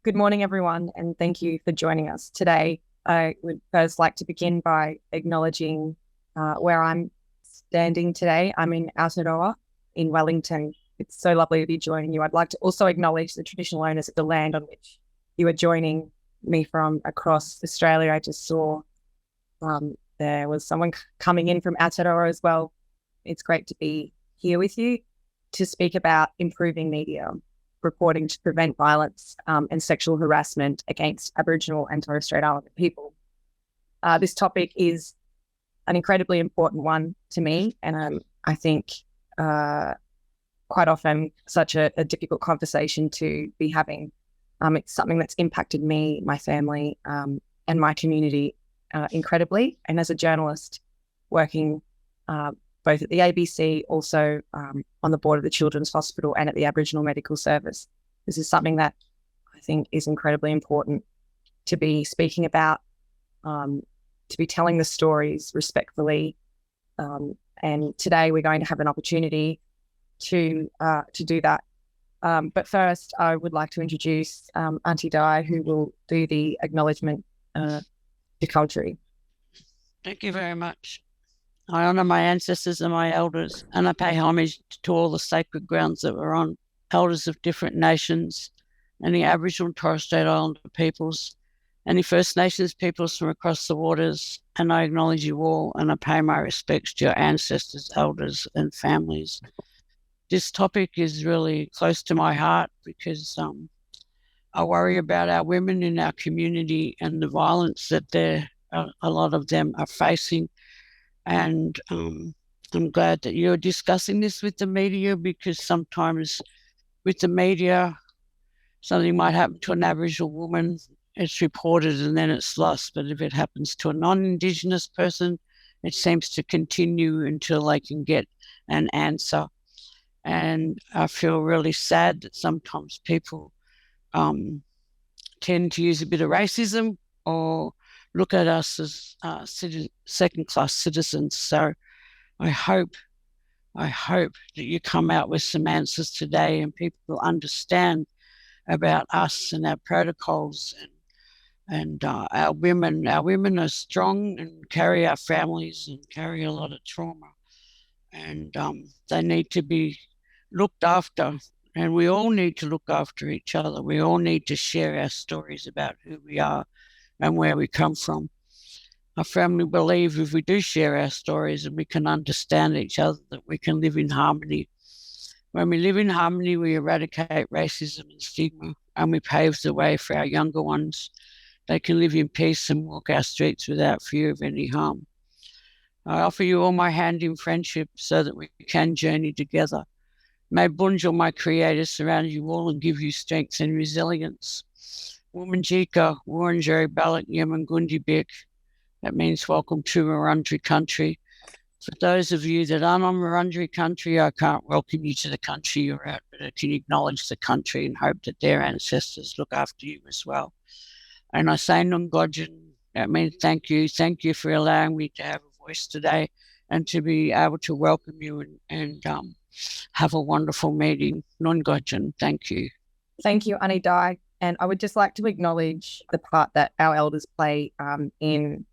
Good morning, everyone, and thank you for joining us today. I would first like to begin by acknowledging where I'm standing today. I'm in Aotearoa in Wellington. It's so lovely to be joining you. I'd like to also acknowledge the traditional owners of the land on which you are joining me from across Australia. I just saw there was someone coming in from Aotearoa as well. It's great to be here with you to speak about improving media reporting to prevent violence and sexual harassment against Aboriginal and Torres Strait Islander people. This topic is an incredibly important one to me, and I think quite often such a difficult conversation to be having. It's something that's impacted me, my family, and my community incredibly. And as a journalist working both at the ABC, also on the board of the Children's Hospital and at the Aboriginal Medical Service. This is something that I think is incredibly important to be speaking about, to be telling the stories respectfully. And today we're going to have an opportunity to do that. But first, I would like to introduce Auntie Di, who will do the acknowledgement to country. Thank you very much. I honour my ancestors and my elders, and I pay homage to all the sacred grounds that we're on, elders of different nations, any Aboriginal and Torres Strait Islander peoples, any First Nations peoples from across the waters, and I acknowledge you all, and I pay my respects to your ancestors, elders and families. This topic is really close to my heart because I worry about our women in our community and the violence that a lot of them are facing. And I'm glad that you're discussing this with the media, because sometimes with the media, something might happen to an Aboriginal woman, it's reported and then it's lost. But if it happens to a non-Indigenous person, it seems to continue until they can get an answer. And I feel really sad that sometimes people tend to use a bit of racism or look at us as second-class citizens. So I hope that you come out with some answers today and people will understand about us and our protocols and our women. Our women are strong and carry our families and carry a lot of trauma, and they need to be looked after. And we all need to look after each other. We all need to share our stories about who we are and where we come from. I firmly believe if we do share our stories and we can understand each other, that we can live in harmony. When we live in harmony, we eradicate racism and stigma, and we pave the way for our younger ones. They can live in peace and walk our streets without fear of any harm. I offer you all my hand in friendship so that we can journey together. May Bunjil, my creator, surround you all and give you strength and resilience. Womanjika, Wurundjeri, Balak, Yemengundi, Bik. That means welcome to Wurundjeri country. For those of you that aren't on Wurundjeri country, I can't welcome you to the country you're at, but I can acknowledge the country and hope that their ancestors look after you as well. And I say Nungojin, that means thank you. Thank you for allowing me to have a voice today and to be able to welcome you and have a wonderful meeting. Nungojin, thank you. Thank you, Auntie Di. And I would just like to acknowledge the part that our elders play in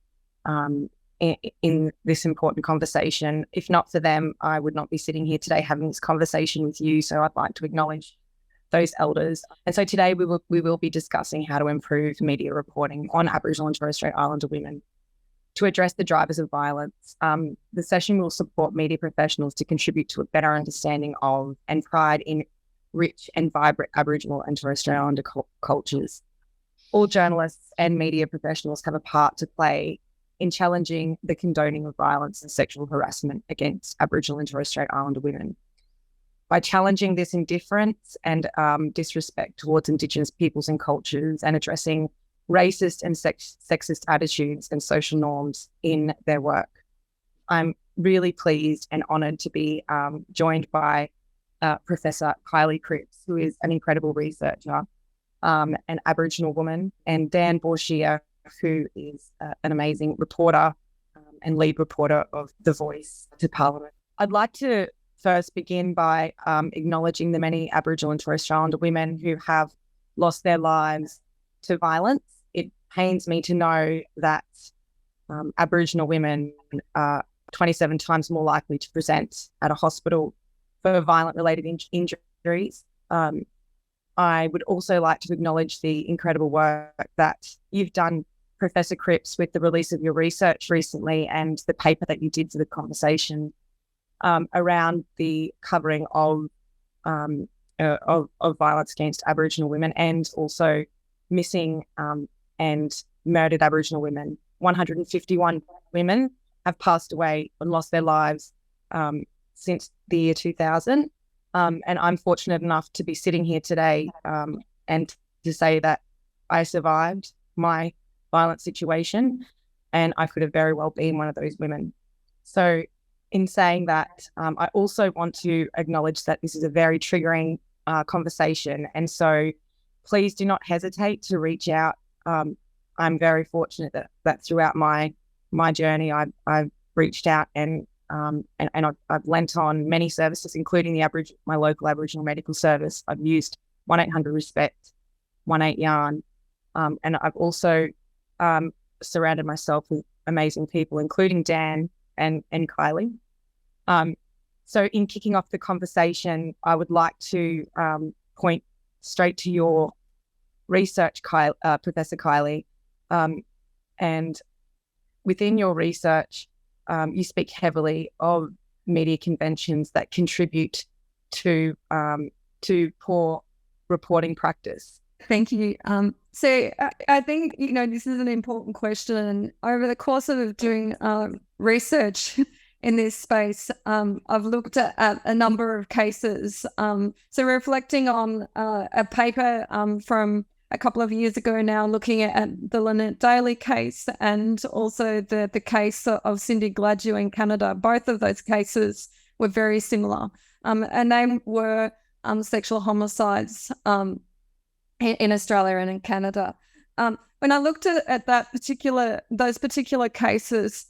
this important conversation. If not for them, I would not be sitting here today having this conversation with you. So I'd like to acknowledge those elders. And so today we will be discussing how to improve media reporting on Aboriginal and Torres Strait Islander women to address the drivers of violence. The session will support media professionals to contribute to a better understanding of and pride in rich and vibrant Aboriginal and Torres Strait Islander cultures. All journalists and media professionals have a part to play in challenging the condoning of violence and sexual harassment against Aboriginal and Torres Strait Islander women. By challenging this indifference and disrespect towards Indigenous peoples and cultures, and addressing racist and sexist attitudes and social norms in their work. I'm really pleased and honoured to be joined by Professor Kyllie Cripps, who is an incredible researcher, an Aboriginal woman, and Dan Bourchier, who is an amazing reporter and lead reporter of The Voice to Parliament. I'd like to first begin by acknowledging the many Aboriginal and Torres Strait Islander women who have lost their lives to violence. It pains me to know that Aboriginal women are 27 times more likely to present at a hospital for violent-related injuries. I would also like to acknowledge the incredible work that you've done, Professor Cripps, with the release of your research recently and the paper that you did for the conversation around the covering of violence against Aboriginal women and also missing and murdered Aboriginal women. 151 women have passed away and lost their lives since the year 2000. And I'm fortunate enough to be sitting here today and to say that I survived my violent situation, and I could have very well been one of those women. So in saying that, I also want to acknowledge that this is a very triggering conversation. And so please do not hesitate to reach out. I'm very fortunate that throughout my journey, I've reached out and I've lent on many services, including my local Aboriginal medical service. I've used 1-800-RESPECT, 18-YARN, and I've also surrounded myself with amazing people, including Dan and Kyllie. So in kicking off the conversation, I would like to point straight to your research, Professor Kyllie, and within your research, you speak heavily of media conventions that contribute to poor reporting practice. Thank you. So I think, this is an important question. Over the course of doing research in this space, I've looked at a number of cases. So reflecting on a paper from a couple of years ago now, looking at the Lynette Daly case and also the case of Cindy Gladue in Canada. Both of those cases were very similar. And they were sexual homicides in Australia and in Canada. When I looked at those particular cases,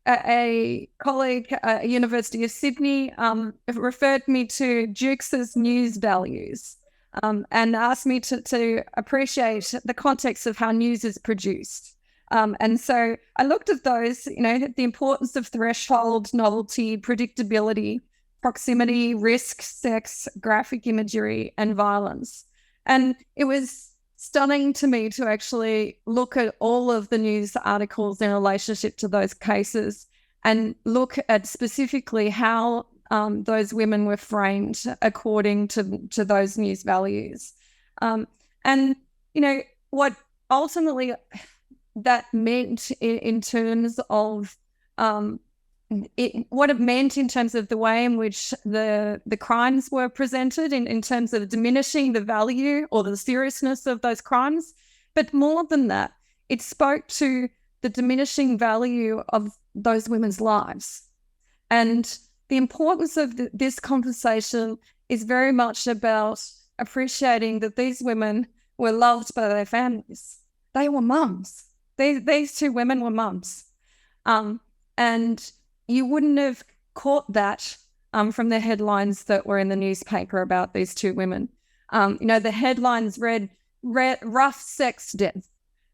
a colleague at University of Sydney referred me to Jukes' news values and asked me to appreciate the context of how news is produced. And so I looked at those, the importance of threshold, novelty, predictability, proximity, risk, sex, graphic imagery, and violence. And it was stunning to me to actually look at all of the news articles in relationship to those cases and look at specifically how those women were framed according to those news values. And, what ultimately that meant in terms of what it meant in terms of the way in which the crimes were presented in terms of diminishing the value or the seriousness of those crimes. But more than that, it spoke to the diminishing value of those women's lives. And the importance of this conversation is very much about appreciating that these women were loved by their families. They were mums. These two women were mums. And you wouldn't have caught that from the headlines that were in the newspaper about these two women. The headlines read rough sex death,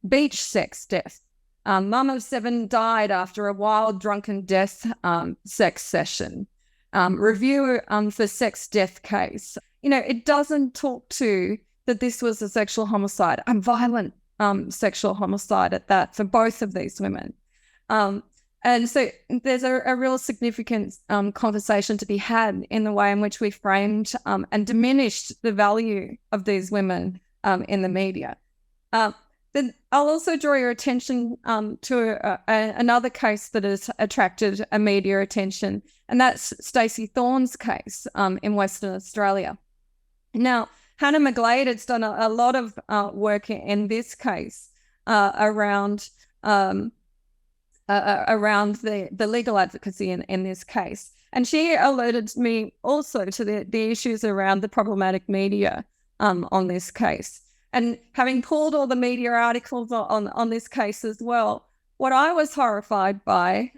beach sex death, mum of 7 died after a wild drunken death sex session, review for sex death case. It doesn't talk to that this was a sexual homicide, a violent sexual homicide at that for both of these women. And so there's a real significant conversation to be had in the way in which we framed and diminished the value of these women in the media. Then I'll also draw your attention to another case that has attracted a media attention, and that's Stacey Thorne's case in Western Australia. Now, Hannah McGlade has done a lot of work in this case around the legal advocacy in this case. And she alerted me also to the issues around the problematic media on this case. And having pulled all the media articles on this case as well, what I was horrified by,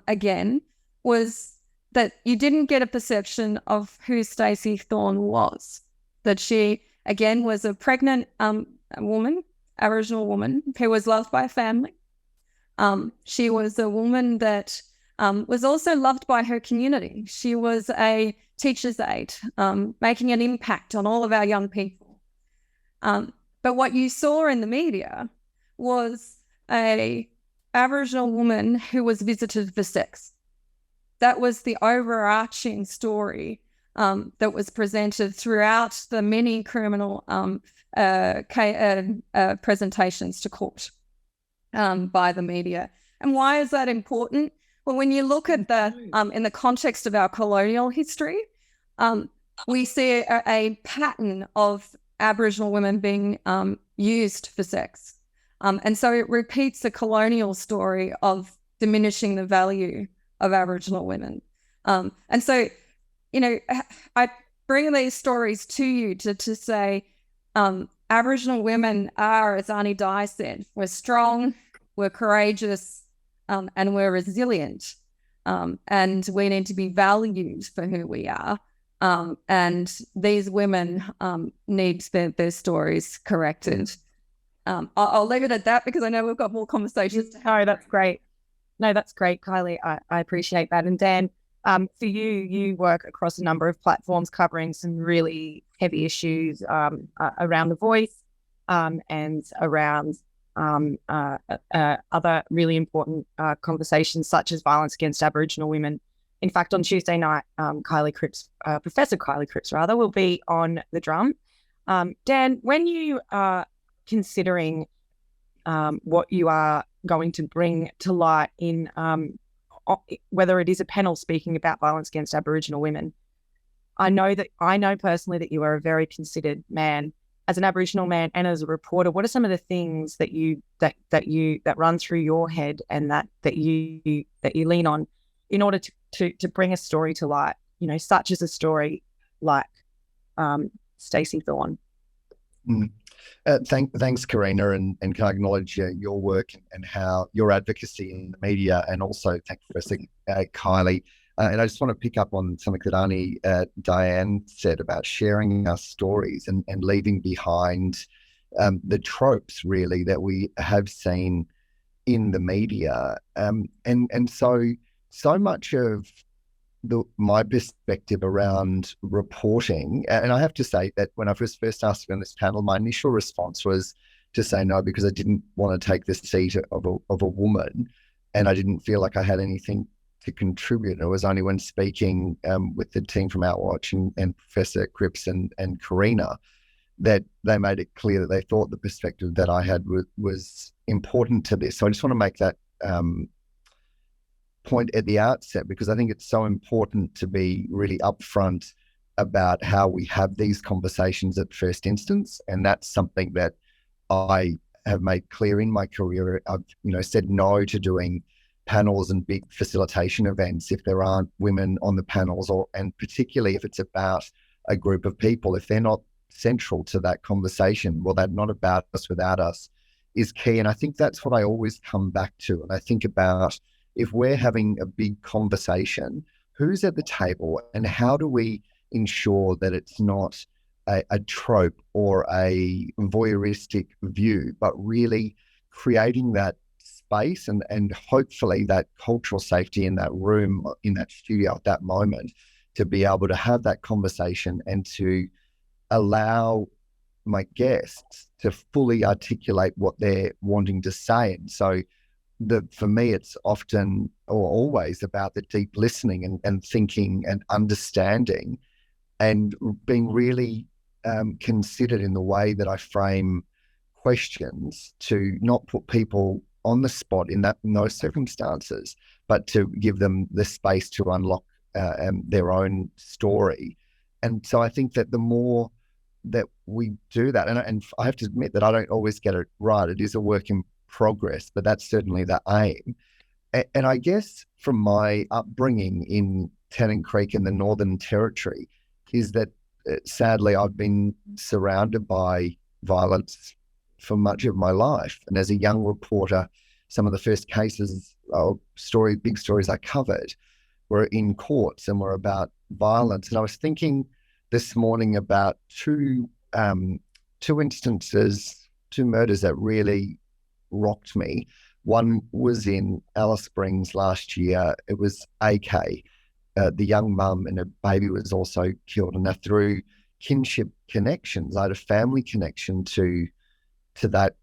again, was that you didn't get a perception of who Stacey Thorne was. That she, again, was a pregnant woman Aboriginal woman who was loved by family. She was a woman that was also loved by her community. She was a teacher's aide, making an impact on all of our young people. But what you saw in the media was a Aboriginal woman who was visited for sex. That was the overarching story that was presented throughout the many criminal presentations to court by the media. And why is that important? Well, when you look at in the context of our colonial history, we see a pattern of Aboriginal women being used for sex. And so it repeats the colonial story of diminishing the value of Aboriginal women. And so, I bring these stories to you to say Aboriginal women are, as Arnie Dye said, we're strong, we're courageous, and we're resilient. And we need to be valued for who we are. And these women need their stories corrected. I'll leave it at that because I know we've got more conversations to have. Oh, that's great. No, that's great, Kyllie. I appreciate that. And Dan, for you work across a number of platforms covering some really heavy issues around the voice and around other really important conversations such as violence against Aboriginal women. In fact, on Tuesday night, Professor Kyllie Cripps, will be on the drum. Dan, when you are considering what you are going to bring to light in whether it is a panel speaking about violence against Aboriginal women, I know personally that you are a very considered man. As an Aboriginal man and as a reporter, what are some of the things that run through your head and that you lean on in order to bring a story to light? Such as a story like Stacey Thorne. Thanks, Karina, and can I acknowledge your work and how your advocacy in the media, and also thank Professor Kyllie. And I just want to pick up on something that Arnie Diane said about sharing our stories and leaving behind the tropes, really, that we have seen in the media. And so much of my perspective around reporting, and I have to say that when I was first asked to be on this panel, my initial response was to say no, because I didn't want to take the seat of a woman, and I didn't feel like I had anything to contribute. It was only when speaking with the team from Outwatch and Professor Cripps and Karina that they made it clear that they thought the perspective that I had was important to this. So I just want to make that point at the outset, because I think it's so important to be really upfront about how we have these conversations at first instance. And that's something that I have made clear in my career. I've said no to doing panels and big facilitation events if there aren't women on the panels, and particularly if it's about a group of people, if they're not central to that conversation, well, they're not about us without us, is key. And I think that's what I always come back to. And I think about, if we're having a big conversation, who's at the table and how do we ensure that it's not a trope or a voyeuristic view, but really creating that space and hopefully that cultural safety in that room, in that studio at that moment, to be able to have that conversation and to allow my guests to fully articulate what they're wanting to say. And so for me, it's often or always about the deep listening and thinking and understanding and being really considered in the way that I frame questions, to not put people on the spot in those circumstances, but to give them the space to unlock their own story. And so I think that the more that we do that, and I have to admit that I don't always get it right. It is a work in progress, but that's certainly the aim. And I guess from my upbringing in Tennant Creek in the Northern Territory is that sadly I've been surrounded by violence for much of my life. And as a young reporter, some of the first cases or big stories I covered were in courts and were about violence. And I was thinking this morning about two murders that really rocked me. One was in Alice Springs last year. It was AK. The young mum and her baby was also killed, and through kinship connections, I had a family connection to that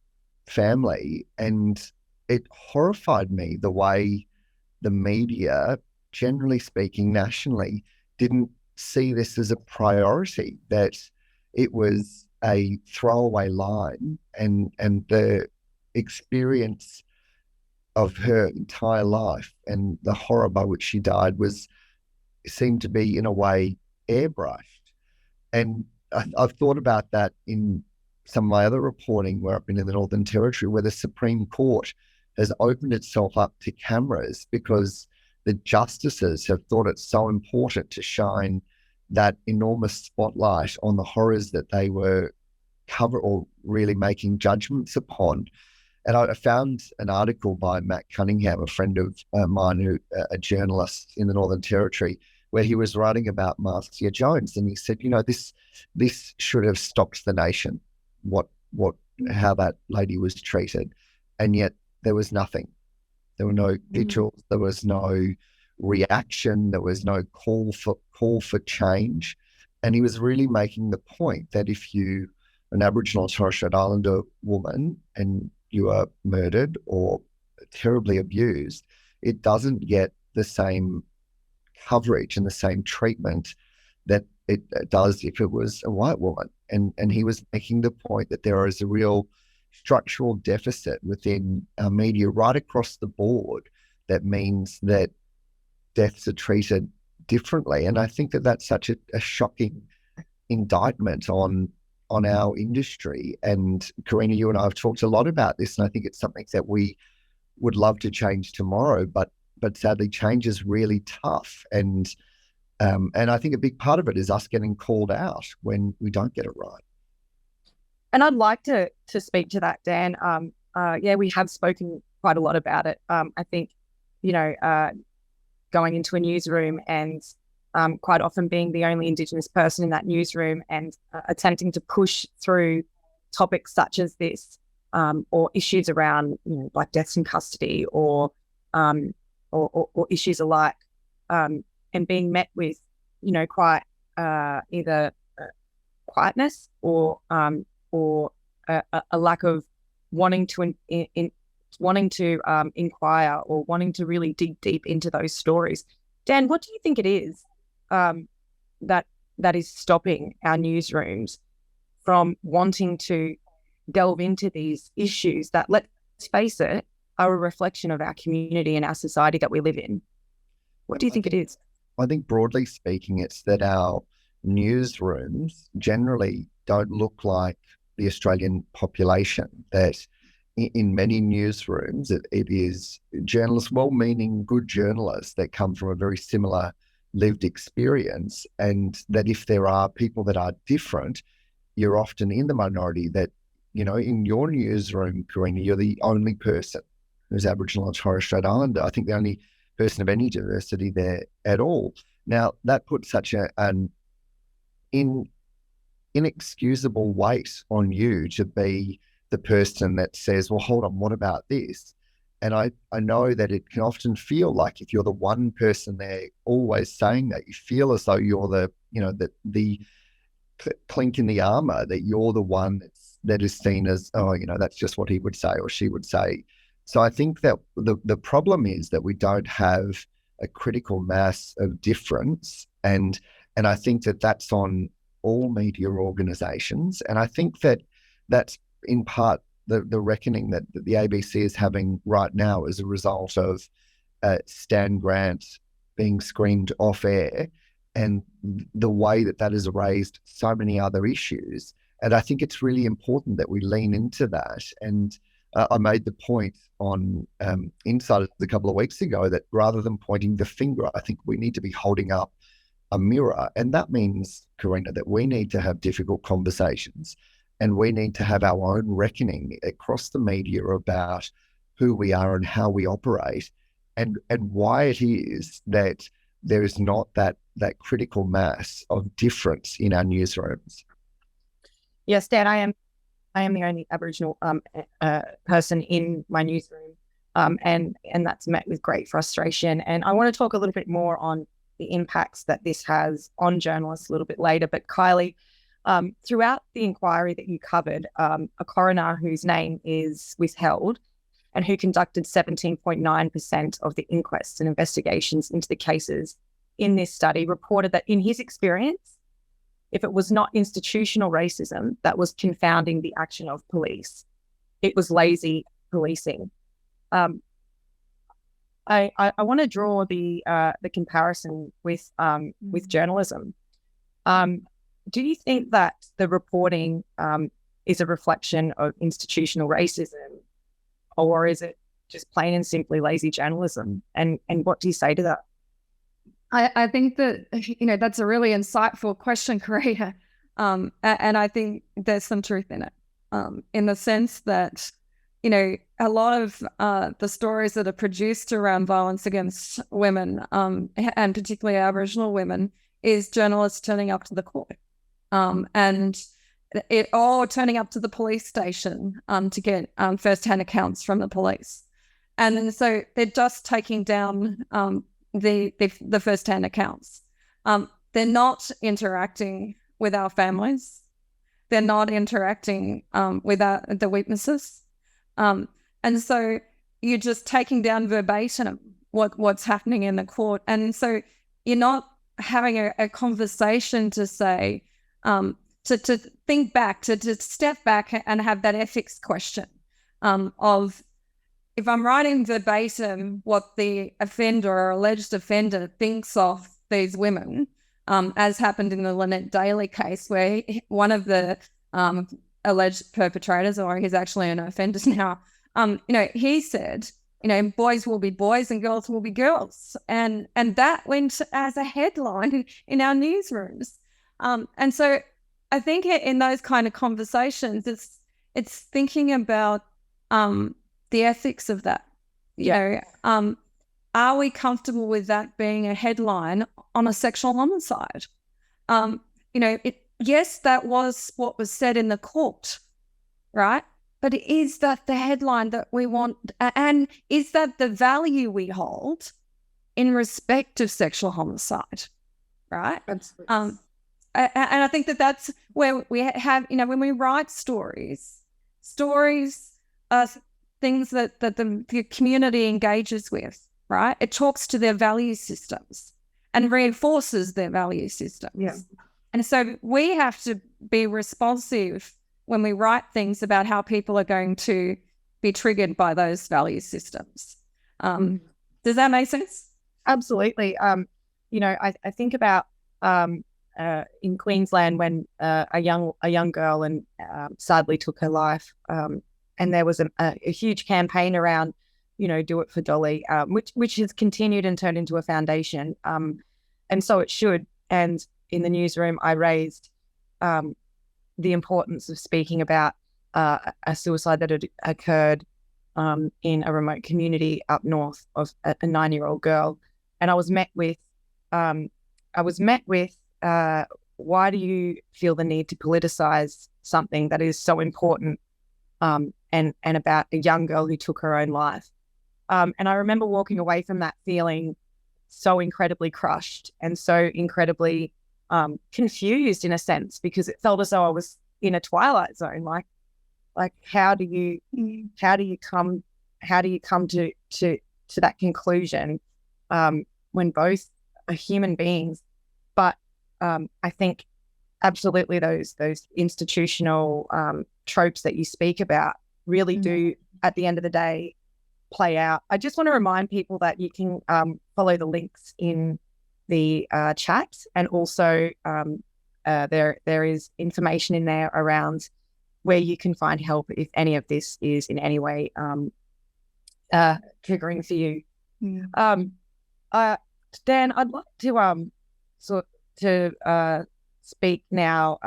family, and it horrified me the way the media, generally speaking, nationally, didn't see this as a priority, that it was a throwaway line, and the experience of her entire life and the horror by which she died seemed to be, in a way, airbrushed. And I've thought about that in some of my other reporting where I've been in the Northern Territory, where the Supreme Court has opened itself up to cameras because the justices have thought it so important to shine that enormous spotlight on the horrors that they were cover or really making judgments upon. And I found an article by Matt Cunningham, a friend of mine, who a journalist in the Northern Territory, where he was writing about Marcia Jones, and he said, this should have stopped the nation, how that lady was treated, and yet there was nothing. There were no vigils, there was no reaction, there was no call for change, and he was really making the point that if you an Aboriginal or Torres Strait Islander woman and you are murdered or terribly abused, it doesn't get the same coverage and the same treatment that it does if it was a white woman. And he was making the point that there is a real structural deficit within our media right across the board that means that deaths are treated differently. And I think that that's such a shocking indictment on our industry. And Karina, you and I have talked a lot about this, and I think it's something that we would love to change tomorrow, but sadly change is really tough. And I think a big part of it is us getting called out when we don't get it right. And I'd like to speak to that, Dan. We have spoken quite a lot about it. I think, going into a newsroom and quite often being the only Indigenous person in that newsroom and attempting to push through topics such as this, or issues around, like deaths in custody or issues alike, and being met with, quite either quietness or a lack of wanting to inquire or wanting to really dig deep into those stories. Dan, what do you think it is that is stopping our newsrooms from wanting to delve into these issues that, let's face it, are a reflection of our community and our society that we live in? What do you think it is? I think broadly speaking, it's that our newsrooms generally don't look like the Australian population, that in many newsrooms, it is journalists, well-meaning, good journalists that come from a very similar lived experience, and that if there are people that are different, you're often in the minority. That, in your newsroom, Karina, you're the only person who's Aboriginal or Torres Strait Islander. I think the only person of any diversity there at all. Now, that puts such an inexcusable weight on you to be the person that says, well, hold on, what about this? And I know that it can often feel like if you're the one person there always saying that, you feel as though you're the clink in the armor, that you're the one that is seen as, that's just what he would say or she would say. So I think that the problem is that we don't have a critical mass of difference. And I think that that's on all media organizations. And I think that that's in part the reckoning that the ABC is having right now as a result of Stan Grant being screened off air, and the way that has raised so many other issues. And I think it's really important that we lean into that. And I made the point on Insiders a couple of weeks ago that rather than pointing the finger, I think we need to be holding up a mirror. And that means, Karina, that we need to have difficult conversations, and we need to have our own reckoning across the media about who we are and how we operate, and why it is that there is not that critical mass of difference in our newsrooms. Yes, Dan, I am am the only Aboriginal person in my newsroom, and that's met with great frustration. And I want to talk a little bit more on the impacts that this has on journalists a little bit later. But Kyllie, throughout the inquiry that you covered, a coroner whose name is withheld and who conducted 17.9% of the inquests and investigations into the cases in this study reported that in his experience, if it was not institutional racism that was confounding the action of police, it was lazy policing. I want to draw the comparison with journalism. Do you think that the reporting is a reflection of institutional racism, or is it just plain and simply lazy journalism? And what do you say to that? I think that, that's a really insightful question, Karina. And I think there's some truth in it, in the sense that, a lot of the stories that are produced around violence against women, and particularly Aboriginal women, is journalists turning up to the court, and turning up to the police station to get first-hand accounts from the police. And so they're just taking down the first-hand accounts. They're not interacting with our families. They're not interacting with the witnesses. And so you're just taking down verbatim what's happening in the court. And so you're not having a conversation to say, to think back, to step back and have that ethics question of, if I'm writing verbatim what the offender or alleged offender thinks of these women, as happened in the Lynette Daly case, where one of the alleged perpetrators, or he's actually an offender now, he said, boys will be boys and girls will be girls. And that went as a headline in our newsrooms. And so I think in those kind of conversations, it's thinking about the ethics of that. Are we comfortable with that being a headline on a sexual homicide? Yes, that was what was said in the court, right? But is that the headline that we want? And is that the value we hold in respect of sexual homicide, right? Absolutely. And I think that's where we have, when we write stories are things that the community engages with, right? It talks to their value systems and reinforces their value systems. Yeah. And so we have to be responsive when we write things about how people are going to be triggered by those value systems. Does that make sense? Absolutely. I think about in Queensland when a young girl and sadly took her life, and there was a huge campaign around, do it for Dolly, which has continued and turned into a foundation, and so it should. And in the newsroom, I raised the importance of speaking about a suicide that had occurred in a remote community up north of a 9-year-old girl, and I was met with, why do you feel the need to politicize something that is so important, and about a young girl who took her own life? And I remember walking away from that feeling so incredibly crushed and so incredibly confused in a sense, because it felt as though I was in a twilight zone. Like how do you come to that conclusion when both are human beings? But I think absolutely those institutional tropes that you speak about really do, at the end of the day, play out. I just want to remind people that you can follow the links in the chat, and also there is information in there around where you can find help if any of this is in any way triggering for you. Dan, I'd like to speak now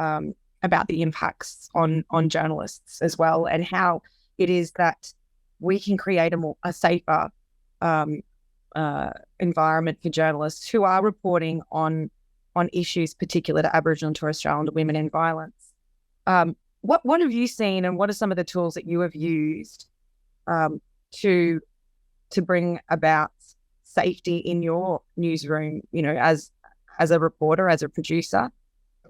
about the impacts on journalists as well, and how it is that we can create a safer environment for journalists who are reporting on issues particular to Aboriginal and Torres Strait Islander women in violence. what have you seen, and what are some of the tools that you have used to bring about safety in your newsroom, as a reporter, as a producer?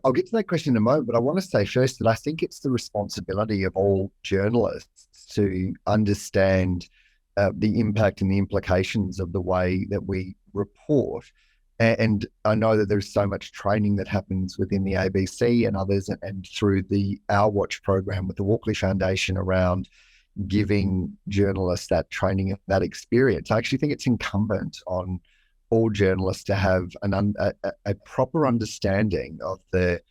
I'll get to that question in a moment, but I want to say first that I think it's the responsibility of all journalists to understand the impact and the implications of the way that we report. And I know that there's so much training that happens within the ABC and others, and through the Our Watch program with the Walkley Foundation around giving journalists that training, that experience. I actually think it's incumbent on all journalists to have a proper understanding of the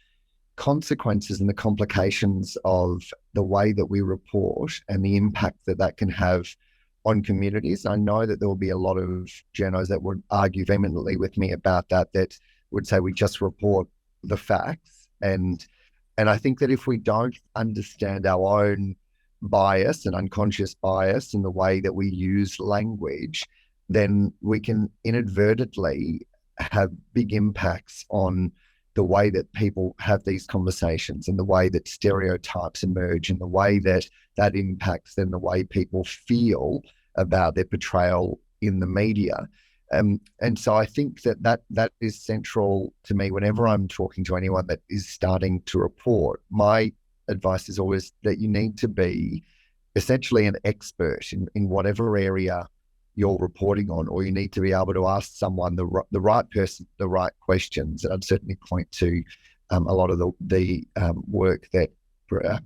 consequences and the complications of the way that we report and the impact that that can have on communities. I know that there will be a lot of journos that would argue vehemently with me about that would say we just report the facts. And I think that if we don't understand our own bias and unconscious bias in the way that we use language, then we can inadvertently have big impacts on the way that people have these conversations and the way that stereotypes emerge and the way that impacts then the way people feel about their portrayal in the media. And so I think that is central to me whenever I'm talking to anyone that is starting to report. My advice is always that you need to be essentially an expert in whatever area you're reporting on, or you need to be able to ask someone, the right person, the right questions. And I'd certainly point to a lot of the work that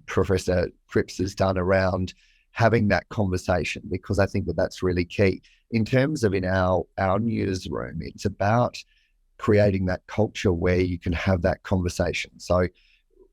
Professor Cripps has done around having that conversation, because I think that that's really key. In terms of in our newsroom, it's about creating that culture where you can have that conversation. So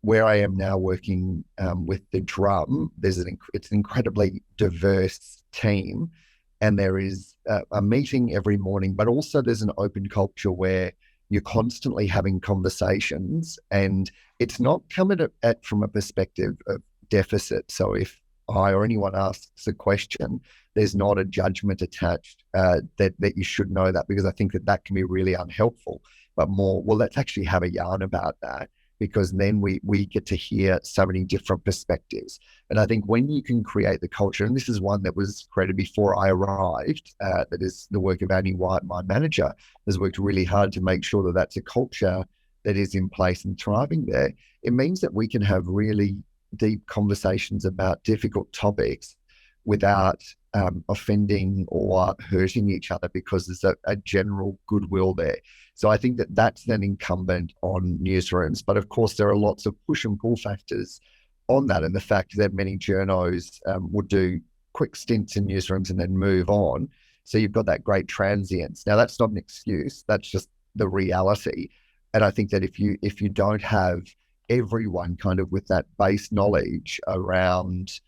where I am now working with the Drum, it's an incredibly diverse team, and there is a meeting every morning, but also there's an open culture where you're constantly having conversations, and it's not coming at from a perspective of deficit. So if I or anyone asks a question, there's not a judgment attached that you should know that, because I think that can be really unhelpful, but more, well, let's actually have a yarn about that, because then we get to hear so many different perspectives. And I think when you can create the culture, and this is one that was created before I arrived, that is the work of Annie White, my manager, has worked really hard to make sure that that's a culture that is in place and thriving there. It means that we can have really deep conversations about difficult topics without offending or hurting each other, because there's a general goodwill there. So I think that that's then incumbent on newsrooms. But of course, there are lots of push and pull factors on that, and the fact that many journos would do quick stints in newsrooms and then move on. So you've got that great transience. Now, that's not an excuse. That's just the reality. And I think that if you don't have everyone kind of with that base knowledge around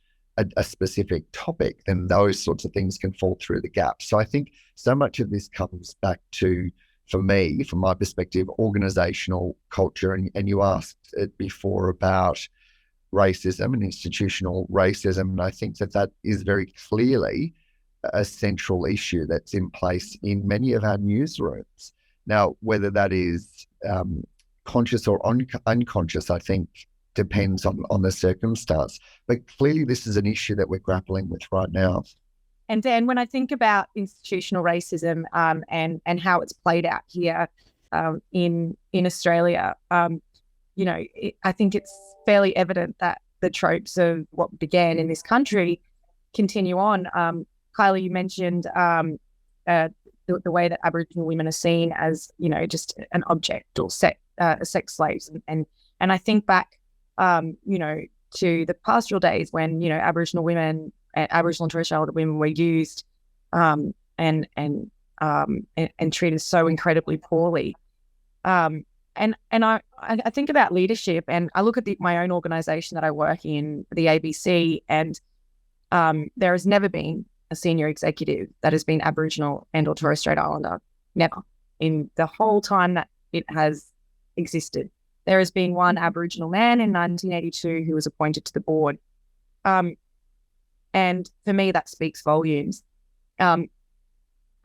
a specific topic, then those sorts of things can fall through the gaps. So I think so much of this comes back to, for me, from my perspective, organizational culture. And you asked it before about racism and institutional racism. And I think that is very clearly a central issue that's in place in many of our newsrooms. Now, whether that is conscious or unconscious, I think depends on the circumstance. But clearly this is an issue that we're grappling with right now. And Dan, when I think about institutional racism and how it's played out here in Australia, I think it's fairly evident that the tropes of what began in this country continue on. Kyllie, you mentioned the way that Aboriginal women are seen as, just an object or sex slaves. And I think back, to the pastoral days when, Aboriginal women, Aboriginal and Torres Strait Islander women were used and treated so incredibly poorly. And I think about leadership, and I look at my own organisation that I work in, the ABC, and there has never been a senior executive that has been Aboriginal and or Torres Strait Islander, never, in the whole time that it has existed. There has been one Aboriginal man in 1982 who was appointed to the board. And for me, that speaks volumes. Kyllie,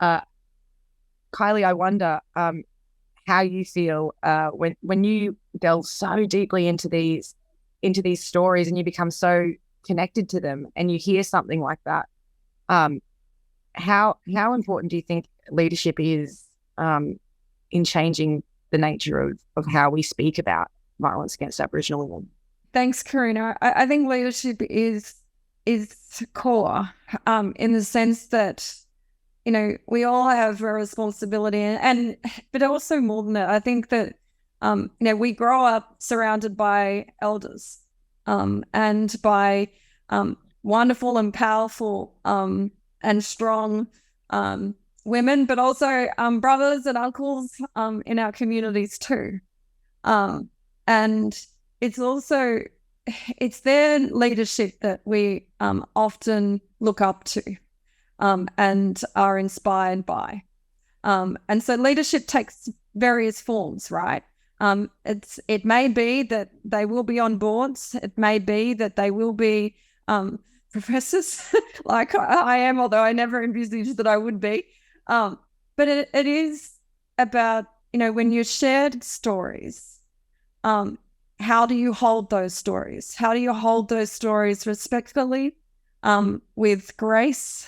I wonder how you feel when you delve so deeply into these into these stories and you become so connected to them, and you hear something like that, how important do you think leadership is in changing the nature of how we speak about violence against Aboriginal women? Thanks, Karina. I think leadership is core in the sense that, you know, we all have a responsibility, but also more than that, I think that you know, we grow up surrounded by elders and by wonderful and powerful and strong women, but also brothers and uncles in our communities too. And it's their leadership that we often look up to and are inspired by. And so leadership takes various forms, right? It may be that they will be on boards. It may be that they will be professors like I am, although I never envisaged that I would be. But it is about, you know, when you shared stories, how do you hold those stories? How do you hold those stories respectfully, with grace,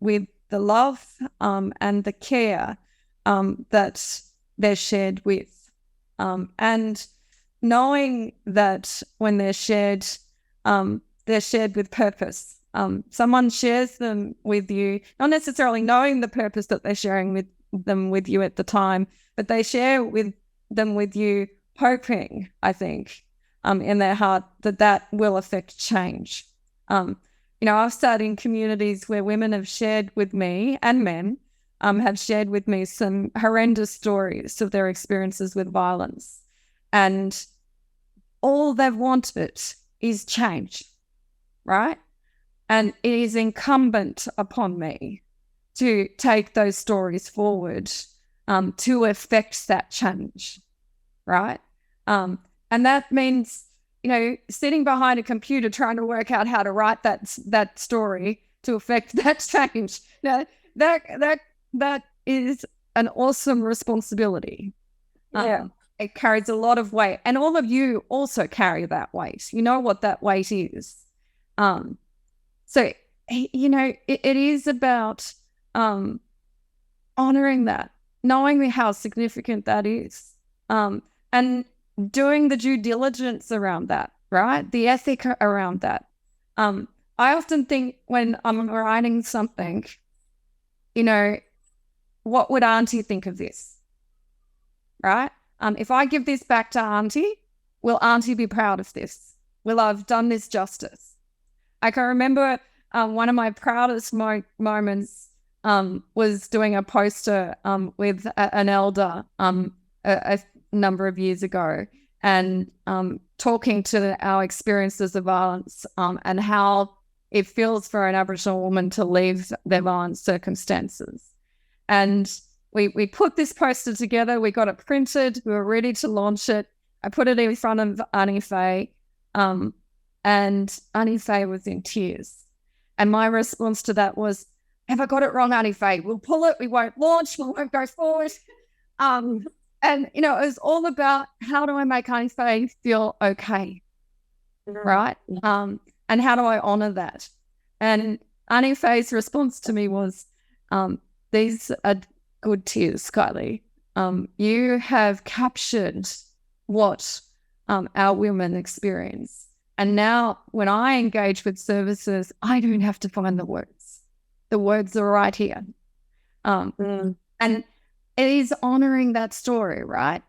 with the love and the care that they're shared with? And knowing that when they're shared with purpose. Someone shares them with you, not necessarily knowing the purpose that they're sharing with you at the time, but they share them with you, hoping, I think, in their heart that will affect change. You know, I've sat in communities where women have shared with me, and men have shared with me, some horrendous stories of their experiences with violence. And all they've wanted is change, right? And it is incumbent upon me to take those stories forward to effect that change, right? And that means, you know, sitting behind a computer trying to work out how to write that story to effect that change. Now, that is an awesome responsibility. Yeah. It carries a lot of weight, and all of you also carry that weight. You know what that weight is. So, you know, it is about honoring that, knowing how significant that is, and doing the due diligence around that, right? The ethic around that. I often think when I'm writing something, you know, what would Auntie think of this, right? If I give this back to Auntie, will Auntie be proud of this? Will I have done this justice? I can remember one of my proudest moments was doing a poster with an elder a number of years ago, and talking to our experiences of violence and how it feels for an Aboriginal woman to leave their violent circumstances. And we put this poster together, we got it printed, we were ready to launch it. I put it in front of Auntie Faye, and Auntie Faye was in tears. And my response to that was, have I got it wrong, Auntie Faye? We'll pull it, we won't launch, we won't go forward. And, you know, it was all about, how do I make Auntie Faye feel okay, right? And how do I honour that? And Auntie Faye's response to me was, these are good tears, Kyllie. You have captured what our women experience. And now when I engage with services, I don't have to find the words. The words are right here. And it is honouring that story, right?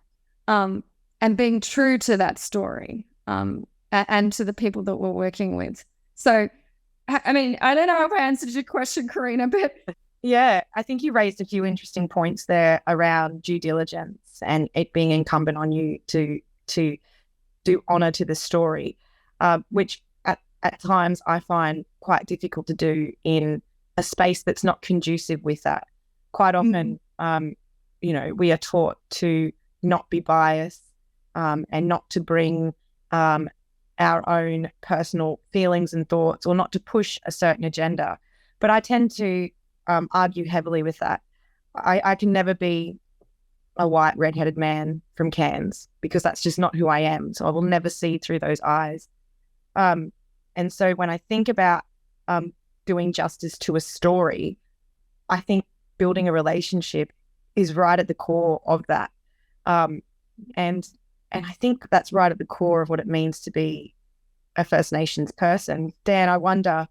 And being true to that story, and to the people that we're working with. So, I mean, I don't know if I answered your question, Karina, but... Yeah, I think you raised a few interesting points there around due diligence and it being incumbent on you to do honour to the story, which at times I find quite difficult to do in a space that's not conducive with that. Quite often, you know, we are taught to not be biased and not to bring our own personal feelings and thoughts, or not to push a certain agenda. But I tend to argue heavily with that. I can never be a white redheaded man from Cairns, because that's just not who I am. So I will never see through those eyes. And so when I think about doing justice to a story, I think building a relationship is right at the core of that. And I think that's right at the core of what it means to be a First Nations person. Dan, I wonder,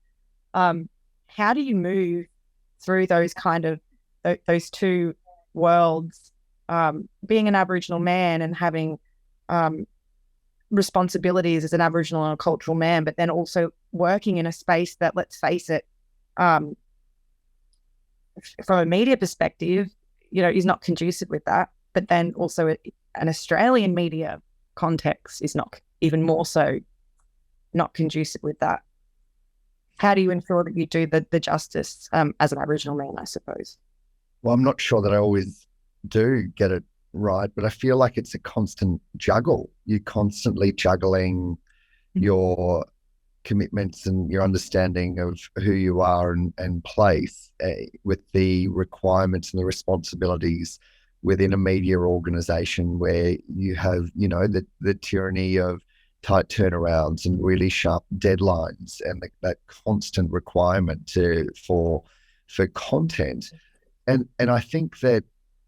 how do you move through those kind of those two worlds, being an Aboriginal man and having responsibilities as an Aboriginal and a cultural man, but then also working in a space that, let's face it, from a media perspective, is not conducive with that. But then also an Australian media context is not, even more so, not conducive with that. How do you ensure that you do the justice as an Aboriginal man, I suppose? Well, I'm not sure that I always do get it right, but I feel like it's a constant juggle. You're constantly juggling your commitments and your understanding of who you are and place with the requirements and the responsibilities within a media organization where you have, the tyranny of tight turnarounds and really sharp deadlines and that constant requirement for content. And I think that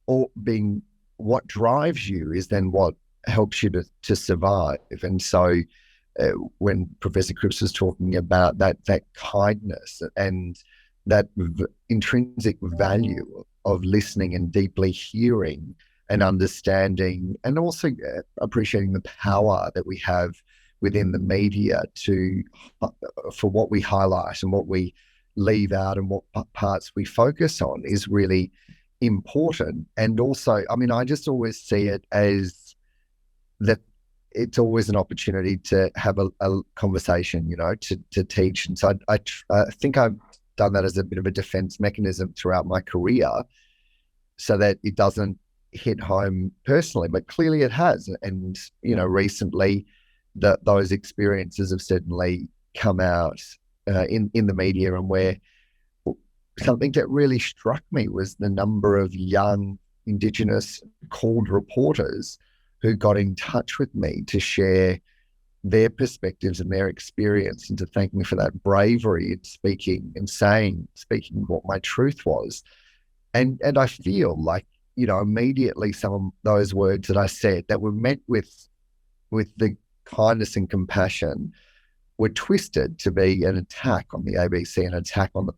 all being what drives you is then what helps you to survive. And so when Professor Cripps was talking about that kindness and that intrinsic value of listening and deeply hearing and understanding, and also appreciating the power that we have within the media for what we highlight and what we leave out and what parts we focus on is really important. And also, I just always see it as that it's always an opportunity to have a conversation, to teach. And so I think I've done that as a bit of a defense mechanism throughout my career so that it doesn't hit home personally, but clearly it has. And, recently those experiences have certainly come out in the media, and where something that really struck me was the number of young Indigenous called reporters who got in touch with me to share their perspectives and their experience and to thank me for that bravery in speaking what my truth was. And I feel like, immediately some of those words that I said that were met with the kindness and compassion were twisted to be an attack on the ABC, an attack on the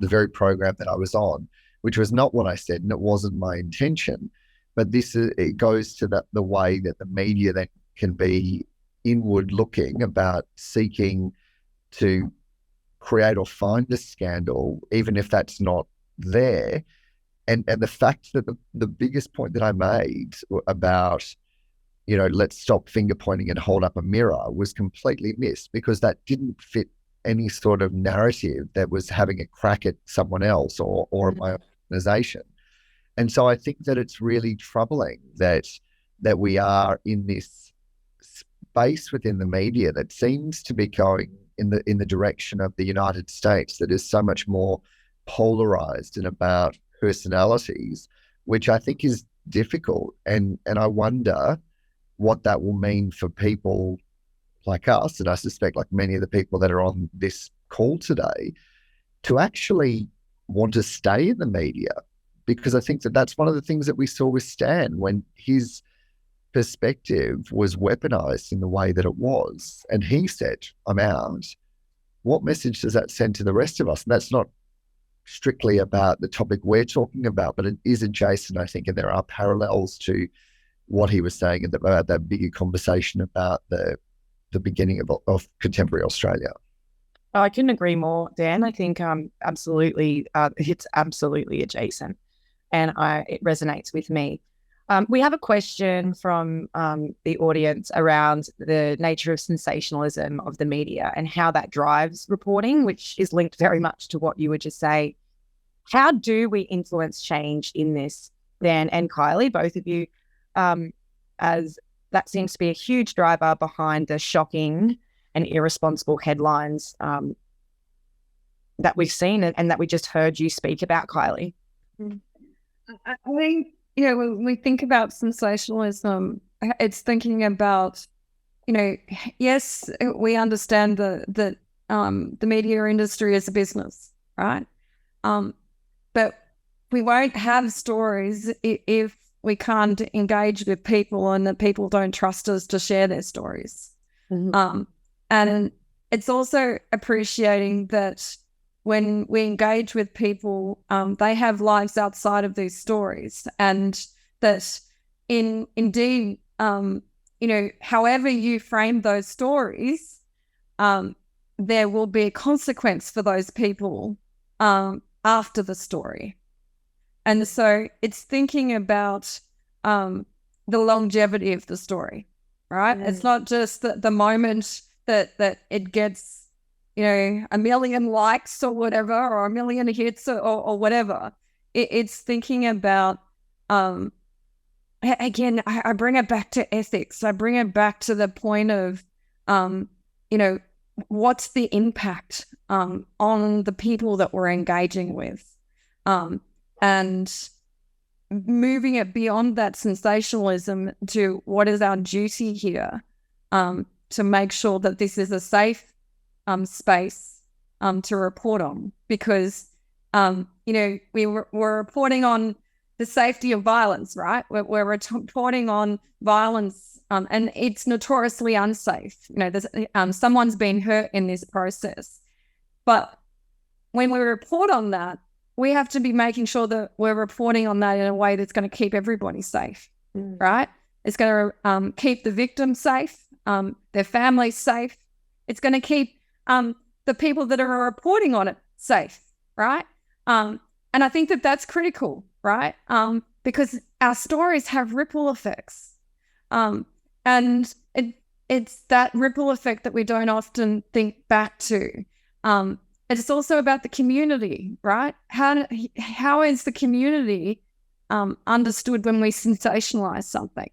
very program that I was on, which was not what I said, and it wasn't my intention. But it goes to the way that the media then can be inward looking about seeking to create or find a scandal, even if that's not there. And the fact that the biggest point that I made about, let's stop finger pointing and hold up a mirror was completely missed, because that didn't fit any sort of narrative that was having a crack at someone else or my organization. And so I think that it's really troubling that we are in this space within the media that seems to be going in the direction of the United States, that is so much more polarized and about personalities, which I think is difficult. And I wonder what that will mean for people like us, and I suspect like many of the people that are on this call today, to actually want to stay in the media. Because I think that that's one of the things that we saw with Stan when his perspective was weaponized in the way that it was. And he said, I'm out. What message does that send to the rest of us? And that's not strictly about the topic we're talking about, but it is adjacent, I think, and there are parallels to what he was saying about that bigger conversation about the beginning of contemporary Australia. Oh, I couldn't agree more, Dan. I think absolutely, it's absolutely adjacent, and it resonates with me. We have a question from the audience around the nature of sensationalism of the media and how that drives reporting, which is linked very much to what you were just saying. How do we influence change in this, Dan and Kyllie, both of you, as that seems to be a huge driver behind the shocking and irresponsible headlines that we've seen and that we just heard you speak about, Kyllie? I think when we think about sensationalism, it's thinking about, yes, we understand that the media industry is a business, right? But we won't have stories if we can't engage with people and the people don't trust us to share their stories. Mm-hmm. And it's also appreciating that when we engage with people, they have lives outside of these stories, and that indeed, however you frame those stories, there will be a consequence for those people after the story. And so it's thinking about the longevity of the story, right? Mm. It's not just the moment that it gets, a million likes or whatever, or a million hits or whatever. It's thinking about, again, I bring it back to ethics. I bring it back to the point of, what's the impact on the people that we're engaging with? And moving it beyond that sensationalism to what is our duty here, to make sure that this is a safe space to report on, because we're reporting on the safety of violence, right? We're reporting on violence, and it's notoriously unsafe. There's someone's been hurt in this process, but when we report on that, we have to be making sure that we're reporting on that in a way that's going to keep everybody safe, right? It's going to keep the victim safe, their families safe. It's going to keep the people that are reporting on it safe, right? And I think that that's critical, right? Because our stories have ripple effects. And it's that ripple effect that we don't often think back to. It's also about the community, right? How is the community understood when we sensationalize something?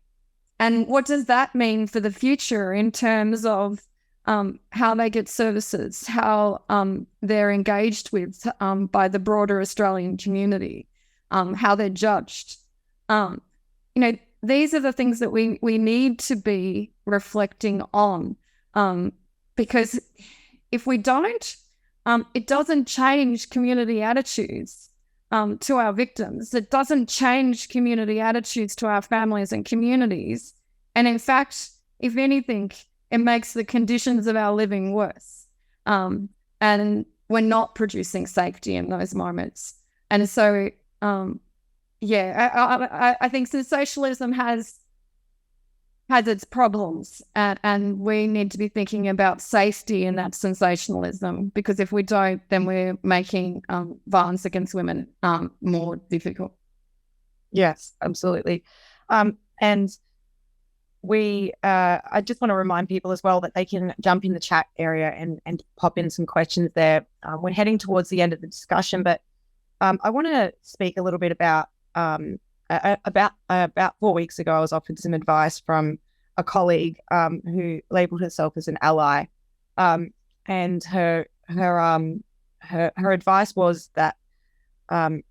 And what does that mean for the future in terms of how they get services, how they're engaged with by the broader Australian community, how they're judged? These are the things that we need to be reflecting on, because if we don't, it doesn't change community attitudes to our victims. It doesn't change community attitudes to our families and communities. And in fact, if anything, it makes the conditions of our living worse. And we're not producing safety in those moments. And so, I think sensationalism has its problems, and we need to be thinking about safety in that sensationalism, because if we don't, then we're making violence against women more difficult. Yes, absolutely. And I just want to remind people as well that they can jump in the chat area and pop in some questions there. We're heading towards the end of the discussion, but I want to speak a little bit about 4 weeks ago, I was offered some advice from a colleague who labelled herself as an ally, and her advice was that I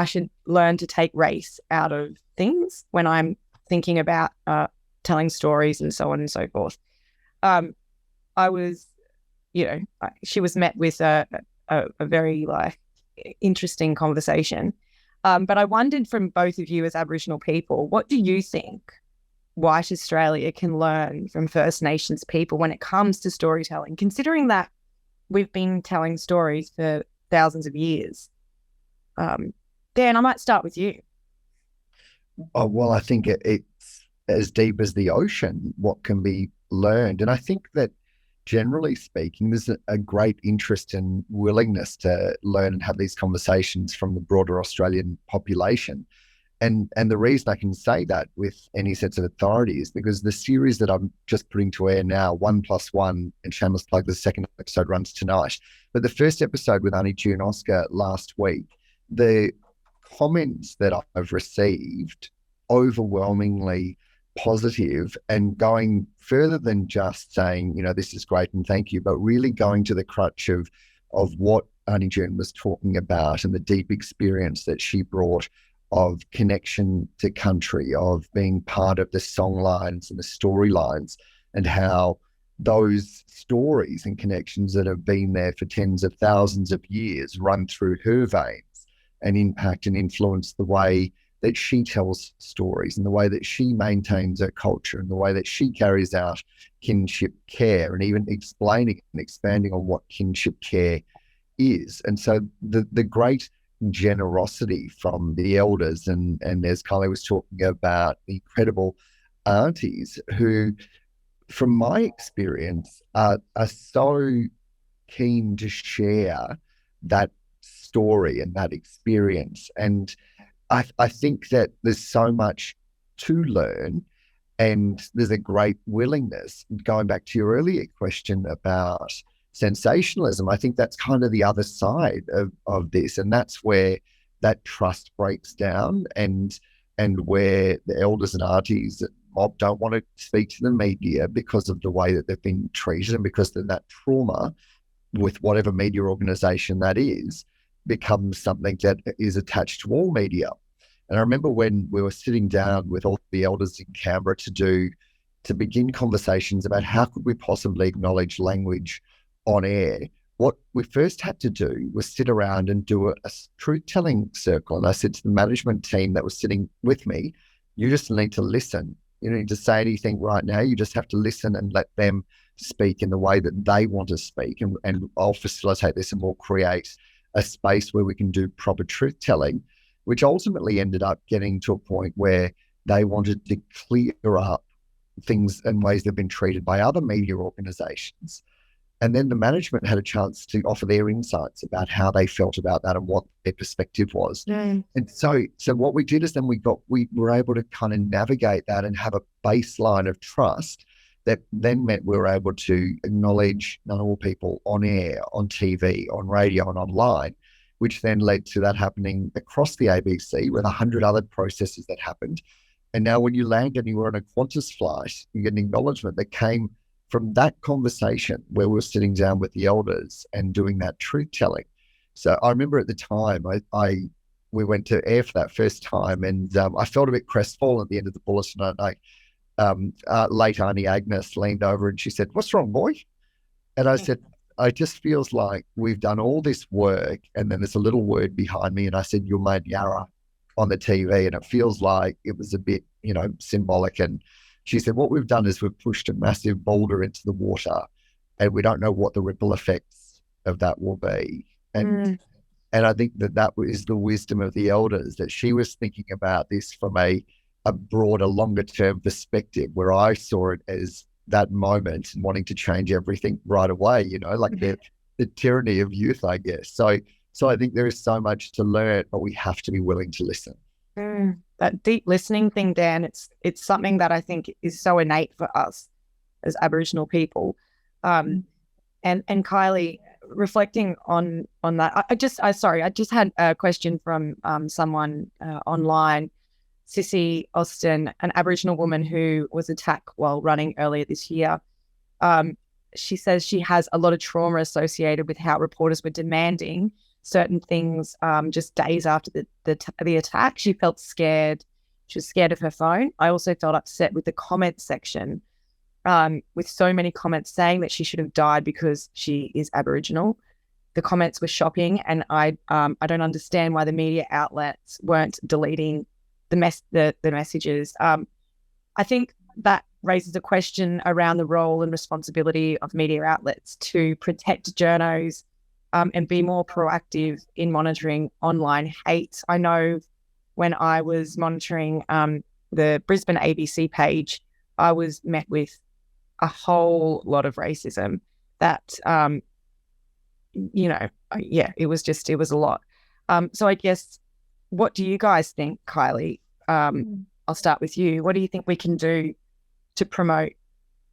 should learn to take race out of things when I'm thinking about telling stories and so on and so forth. I was, she was met with a very interesting conversation. But I wondered from both of you as Aboriginal people, what do you think white Australia can learn from First Nations people when it comes to storytelling, considering that we've been telling stories for thousands of years? Dan, I might start with you. Oh, well, I think it's as deep as the ocean, what can be learned. And I think that generally speaking, there's a great interest and willingness to learn and have these conversations from the broader Australian population. And the reason I can say that with any sense of authority is because the series that I'm just putting to air now, 1+1, and shameless plug, the second episode runs tonight. But the first episode with Annie June Oscar last week, the comments that I've received overwhelmingly positive, and going further than just saying, this is great and thank you, but really going to the crutch of what Annie June was talking about and the deep experience that she brought of connection to country, of being part of the songlines and the storylines, and how those stories and connections that have been there for tens of thousands of years run through her veins and impact and influence the way that she tells stories and the way that she maintains her culture and the way that she carries out kinship care, and even explaining and expanding on what kinship care is. And so the great generosity from the elders, and as Kyllie was talking about, the incredible aunties who, from my experience, are so keen to share that story and that experience. And I think that there's so much to learn, and there's a great willingness. Going back to your earlier question about sensationalism, I think that's kind of the other side of this, and that's where that trust breaks down, and where the elders and aunties at mob don't want to speak to the media because of the way that they've been treated, and because of that trauma with whatever media organisation that is becomes something that is attached to all media. And I remember when we were sitting down with all the elders in Canberra to begin conversations about how could we possibly acknowledge language on air, what we first had to do was sit around and do a truth-telling circle. And I said to the management team that was sitting with me, you just need to listen. You don't need to say anything right now. You just have to listen and let them speak in the way that they want to speak. And I'll facilitate this, and we'll create a space where we can do proper truth-telling, which ultimately ended up getting to a point where they wanted to clear up things and ways they've been treated by other media organisations. And then the management had a chance to offer their insights about how they felt about that and what their perspective was. And so what we did is then we were able to kind of navigate that and have a baseline of trust that then meant we were able to acknowledge Ngunnawal people on air, on TV, on radio, and online, which then led to that happening across the ABC with 100 other processes that happened. And now when you land anywhere on a Qantas flight, you get an acknowledgement that came from that conversation where we were sitting down with the elders and doing that truth-telling. So I remember at the time, we went to air for that first time, and I felt a bit crestfallen at the end of the bulletin. And late Auntie Agnes leaned over and she said, "What's wrong, boy?" And I said, "It just feels like we've done all this work, and then there's a little word behind me." And I said, "You're made Yarra on the TV," and it feels like it was a bit, symbolic. And she said, "What we've done is we've pushed a massive boulder into the water, and we don't know what the ripple effects of that will be." And I think that is the wisdom of the elders, that she was thinking about this from a broader, longer term perspective, where I saw it as that moment and wanting to change everything right away, like the tyranny of youth, I guess. So I think there is so much to learn, but we have to be willing to listen. That deep listening thing, Dan, it's something that I think is so innate for us as Aboriginal people. And Kyllie, reflecting on that, I just had a question from someone online. Sissy Austin, an Aboriginal woman who was attacked while running earlier this year. She says she has a lot of trauma associated with how reporters were demanding certain things just days after the attack. She felt scared. She was scared of her phone. I also felt upset with the comment section, with so many comments saying that she should have died because she is Aboriginal. The comments were shocking, and I don't understand why the media outlets weren't deleting the messages. I think that raises a question around the role and responsibility of media outlets to protect journos and be more proactive in monitoring online hate. I know when I was monitoring the Brisbane ABC page, I was met with a whole lot of racism that, it was a lot. So I guess, what do you guys think, Kyllie? I'll start with you. What do you think we can do to promote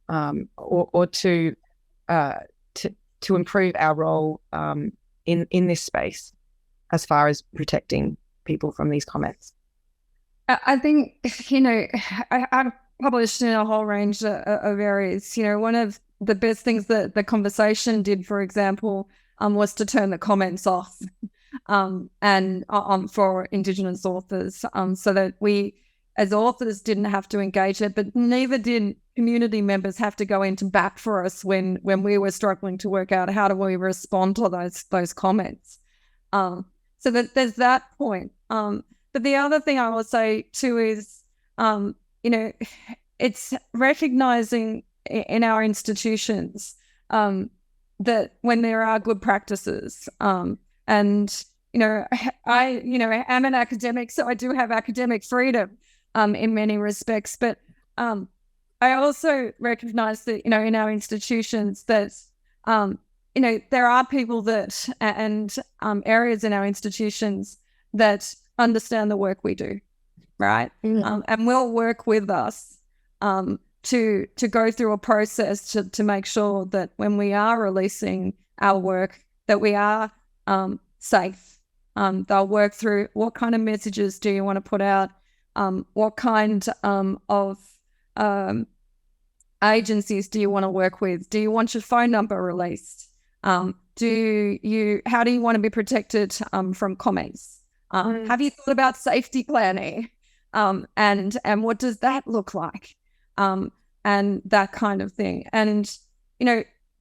or to improve our role in this space as far as protecting people from these comments? I think, I've published in a whole range of areas. One of the best things that the conversation did, for example, was to turn the comments off. and for Indigenous authors, so that we, as authors, didn't have to engage it, but neither did community members have to go into bat for us when we were struggling to work out how do we respond to those comments. So that there's that point. But the other thing I will say too is, it's recognizing in our institutions that when there are good practices, and I am an academic, so I do have academic freedom in many respects, but I also recognize that in our institutions that there are people that and areas in our institutions that understand the work we do, right? And will work with us to go through a process to make sure that when we are releasing our work, that we are safe. They'll work through what kind of messages do you want to put out, what kind of agencies do you want to work with? Do you want your phone number released? How do you want to be protected from comments? Have you thought about safety planning? And what does that look like? And that kind of thing. And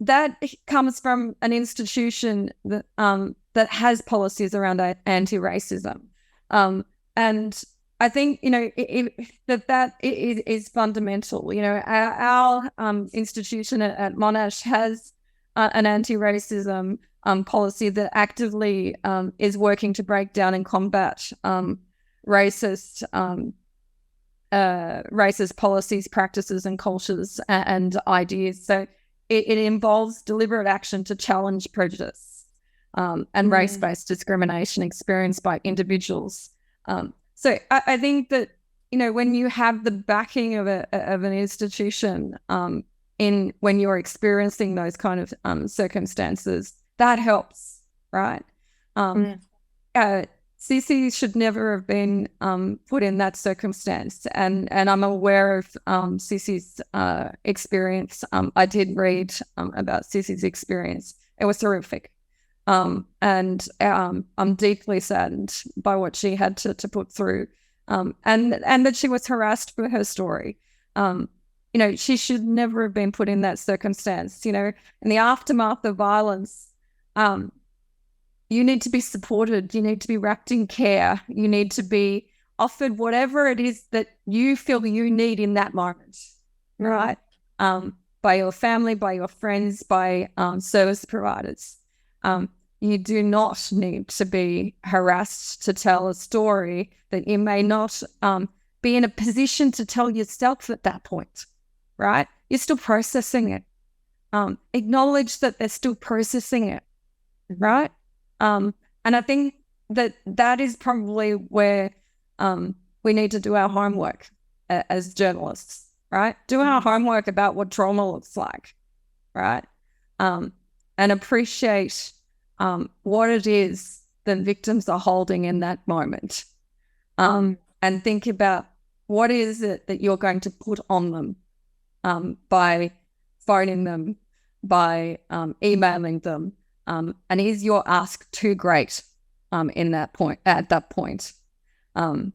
that comes from an institution that has policies around anti-racism. And I think that is fundamental. Our institution at Monash has an anti-racism policy that actively is working to break down and combat racist policies, practices, and cultures and ideas. So it involves deliberate action to challenge prejudice and race-based discrimination experienced by individuals. So I think that when you have the backing of an institution when you're experiencing those kind of circumstances, that helps, right? Sissy should never have been put in that circumstance, and I'm aware of Sissy's experience. I did read about Sissy's experience. It was horrific. And I'm deeply saddened by what she had to put through, and that she was harassed for her story. She should never have been put in that circumstance. In the aftermath of violence, you need to be supported. You need to be wrapped in care. You need to be offered whatever it is that you feel you need in that moment, right? By your family, by your friends, by service providers. You do not need to be harassed to tell a story that you may not be in a position to tell yourself at that point, right? You're still processing it. Acknowledge that they're still processing it, right? And I think that is probably where we need to do our homework as journalists, right? Do our homework about what trauma looks like, right? And appreciate what it is that victims are holding in that moment, and think about what is it that you're going to put on them by phoning them, by emailing them, and is your ask too great at that point? And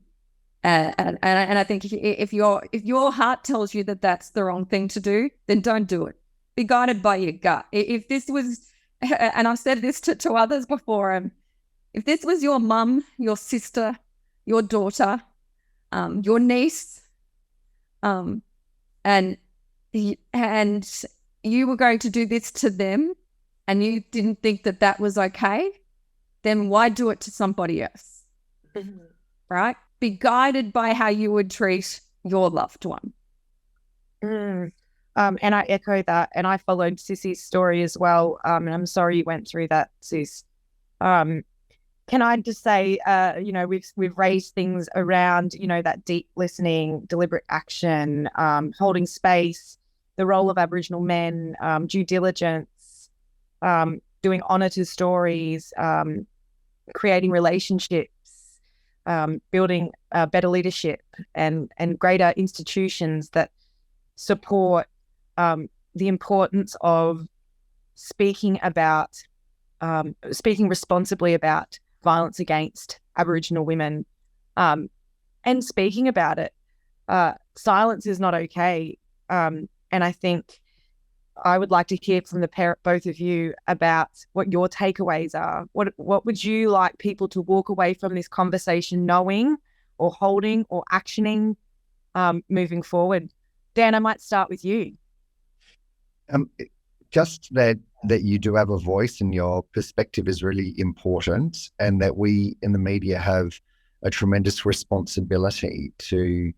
I think if your heart tells you that that's the wrong thing to do, then don't do it. Be guided by your gut. If this was, and I've said this to others before, if this was your mum, your sister, your daughter, your niece, and you were going to do this to them, and you didn't think that that was okay, then why do it to somebody else? Right? Be guided by how you would treat your loved one. And I echo that, and I followed Sissy's story as well. And I'm sorry you went through that, Sis. Can I just say, we've raised things around, that deep listening, deliberate action, holding space, the role of Aboriginal men, due diligence, doing honour to stories, creating relationships, building better leadership and greater institutions that support the importance of speaking responsibly about violence against Aboriginal women, and speaking about it. Silence is not okay. And I think I would like to hear from both of you about what your takeaways are. What would you like people to walk away from this conversation knowing or holding or actioning moving forward? Dan, I might start with you. Just that you do have a voice and your perspective is really important, and that we in the media have a tremendous responsibility to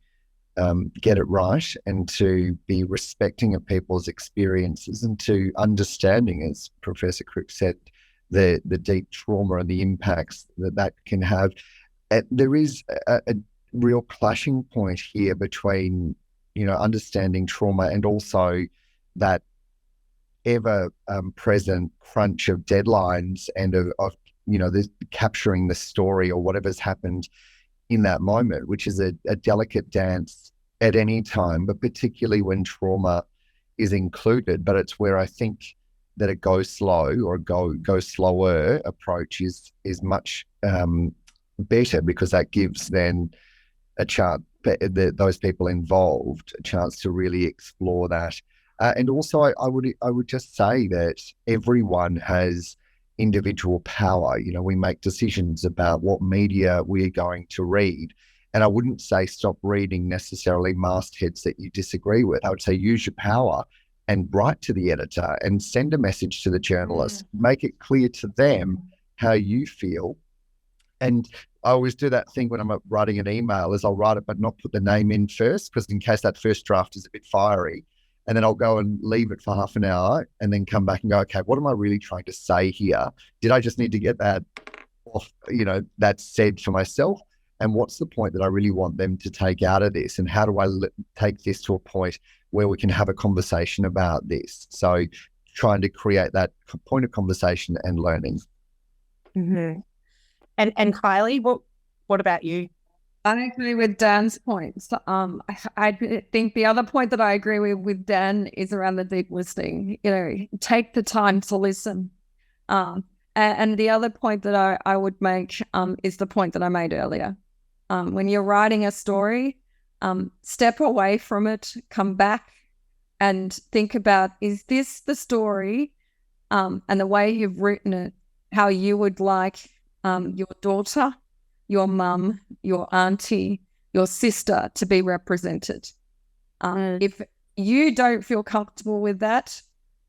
get it right and to be respecting of people's experiences and to understanding, as Professor Cripps said, the deep trauma and the impacts that can have. There is a real clashing point here between, understanding trauma and also that ever present crunch of deadlines and of capturing the story or whatever's happened in that moment, which is a delicate dance at any time, but particularly when trauma is included. But it's where I think that a go slow or go slower approach is much better, because that gives then a chance, those people involved, a chance to really explore that. And also, I would just say that everyone has individual power. We make decisions about what media we're going to read. And I wouldn't say stop reading necessarily mastheads that you disagree with. I would say use your power and write to the editor and send a message to the journalist. Make it clear to them how you feel. And I always do that thing when I'm writing an email, is I'll write it but not put the name in first, because in case that first draft is a bit fiery. And then I'll go and leave it for half an hour and then come back and go, okay, what am I really trying to say here? Did I just need to get that off, that said for myself? And what's the point that I really want them to take out of this? And how do I take this to a point where we can have a conversation about this? So trying to create that point of conversation and learning. Mm-hmm. And Kyllie, what about you? I agree with Dan's points. I think the other point that I agree with Dan is around the deep listening. Take the time to listen. And the other point that I would make is the point that I made earlier. When you're writing a story, step away from it, come back and think about, is this the story and the way you've written it, how you would like your daughter, your mum, your auntie, your sister to be represented? If you don't feel comfortable with that,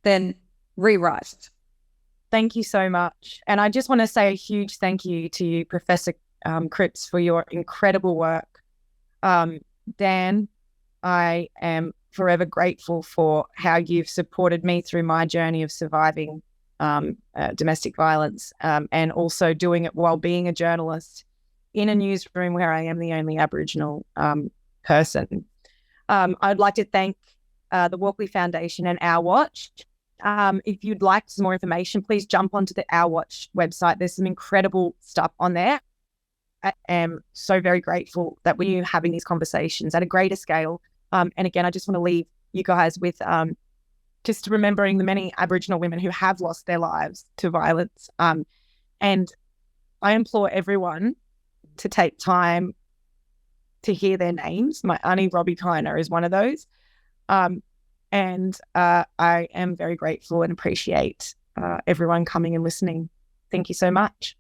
then rewrite it. Thank you so much. And I just want to say a huge thank you to you, Professor Cripps, for your incredible work. Dan, I am forever grateful for how you've supported me through my journey of surviving domestic violence, and also doing it while being a journalist in a newsroom where I am the only Aboriginal person. I'd like to thank the Walkley Foundation and Our Watch. If you'd like some more information, please jump onto the Our Watch website. There's some incredible stuff on there. I am so very grateful that we're having these conversations at a greater scale. And again, I just want to leave you guys with just remembering the many Aboriginal women who have lost their lives to violence. And I implore everyone to take time to hear their names. My auntie Robbie Piner is one of those. And I am very grateful and appreciate everyone coming and listening. Thank you so much.